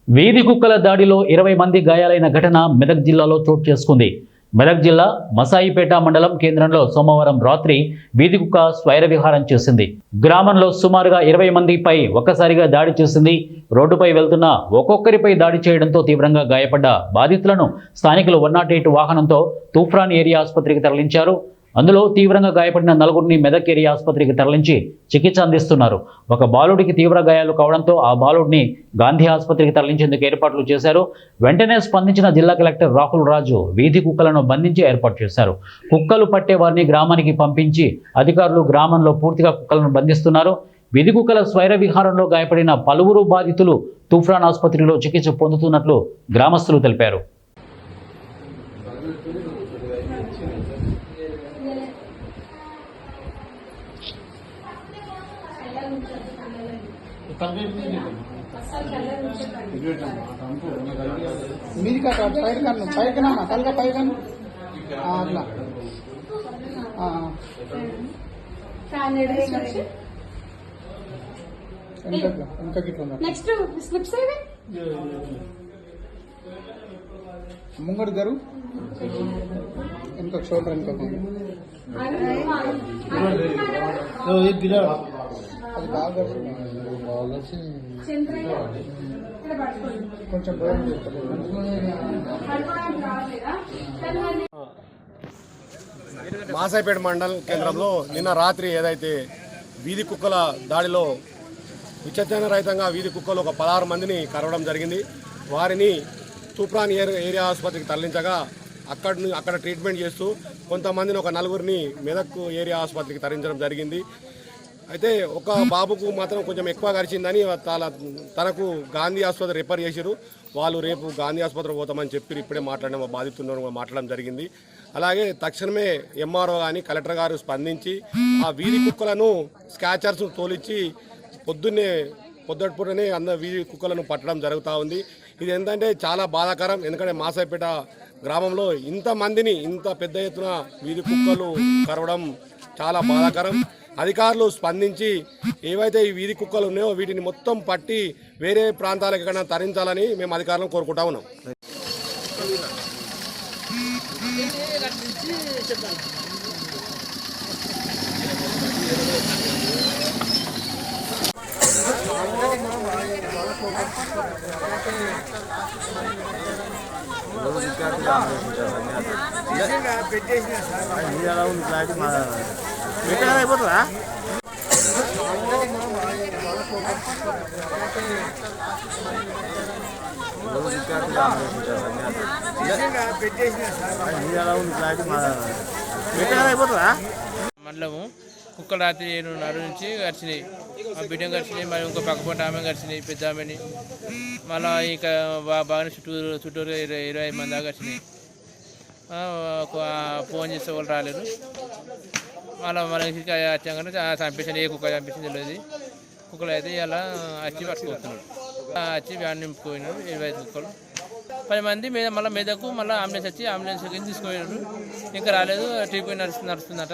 వీధి కుక్కల దాడిలో 20 మంది గాయాలైన ఘటన మెదక్ జిల్లాలో చోటు చేసుకుంది. మెదక్ జిల్లా మసాయిపేట మండలం కేంద్రంలో సోమవారం రాత్రి వీధి కుక్క స్వైర విహారం చేసింది. గ్రామంలో సుమారుగా 20 మందిపై ఒక్కసారిగా దాడి చేసింది. రోడ్డుపై వెళ్తున్న ఒక్కొక్కరిపై దాడి చేయడంతో తీవ్రంగా గాయపడ్డ బాధితులను స్థానికులు 108 వాహనంతో తూఫ్రాన్ ఏరియా ఆసుపత్రికి తరలించారు. అందులో తీవ్రంగా గాయపడిన నలుగురిని మెదక్ ఏరియా ఆసుపత్రికి తరలించి చికిత్స అందిస్తున్నారు. ఒక బాలుడికి తీవ్ర గాయాలు కావడంతో ఆ బాలుడిని గాంధీ ఆసుపత్రికి తరలించేందుకు ఏర్పాట్లు చేశారు. వెంటనే స్పందించిన జిల్లా కలెక్టర్ రాహుల్ రాజు వీధి కుక్కలను బంధించి ఏర్పాటు చేశారు. కుక్కలు పట్టే వారిని గ్రామానికి పంపించి అధికారులు గ్రామంలో పూర్తిగా కుక్కలను బంధిస్తున్నారు. వీధి కుక్కల స్వైర విహారంలో గాయపడిన పలువురు బాధితులు తూఫ్రాన్ ఆసుపత్రిలో చికిత్స పొందుతున్నట్లు గ్రామస్తులు తెలిపారు. మీదికి పైకి తలగా పైగా అట్లా ముంగడు గారు వెనుక షోల్డర్ వెనుక అది బాగా కొంచెం మాసాయిపేట మండల కేంద్రంలో నిన్న రాత్రి ఏదైతే వీధి కుక్కల దాడిలో విచక్షణ రహితంగా వీధి కుక్కలు ఒక 16 మందిని కరవడం జరిగింది. వారిని తూప్రాన్ ఏరియా ఆసుపత్రికి తరలించగా అక్కడ ట్రీట్మెంట్ చేస్తూ కొంతమందిని ఒక నలుగురిని మెదక్ ఏరియా ఆసుపత్రికి తరలించడం జరిగింది. అయితే ఒక బాబుకు మాత్రం కొంచెం ఎక్కువ గరిచిందని తనకు గాంధీ ఆసుపత్రి రిఫర్ చేశారు. వాళ్ళు రేపు గాంధీ ఆసుపత్రికి పోతామని చెప్పి ఇప్పుడే మా బాధితులను మాట్లాడడం జరిగింది. అలాగే తక్షణమే ఎంఆర్ఓ కానీ కలెక్టర్ గారు స్పందించి ఆ వీధి కుక్కలను స్కాచర్స్ తోలిచ్చి పొద్దుటనే వీధి కుక్కలను పట్టడం జరుగుతూ ఉంది. ఇది ఏంటంటే చాలా బాధాకరం. ఎందుకంటే మాసాయిపేట గ్రామంలో ఇంతమందిని ఇంత పెద్ద ఎత్తున వీధి కుక్కలు కరవడం చాలా బాధాకరం. అధికారులు స్పందించి ఏవైతే ఈ వీధి కుక్కలు ఉన్నాయో వీటిని మొత్తం పట్టి వేరే ప్రాంతాలకు ఎక్కడైనా తరలించాలని మేము అధికారులను కోరుకుంటా ఉన్నాం. అయిపోతుందా అయిపోతుందా మండలము కుక్కలు రాత్రి 7:30 నుంచి గడిచినాయి. ఆ బిడ్డ గడిచినాయి, మరి ఇంకో పక్కపంట ఆమె గడిచినాయి, పెద్ద ఆమెని. మళ్ళీ ఇక బాగానే చుట్టూరు 25 మంది దాకా గడిచినాయి. ఫోన్ చేస్తే వాళ్ళు రాలేరు. మళ్ళీ వచ్చాక చంపేసాను. ఏ కుక్క చంపేసింది తెలియదు. కుక్కలు అయితే ఇలా వచ్చి పట్టుకొస్తున్నాడు. వచ్చి వ్యాన్ నింపుకుపోయినాడు 25 కుక్కలు. 10 మంది మళ్ళీ మెదకు మళ్ళీ అంబులెన్స్ వచ్చి అంబులెన్స్ తీసుకుపోయినారు. ఇంకా రాలేదు. ట్రీట్మెంట్ నడుస్తుందట.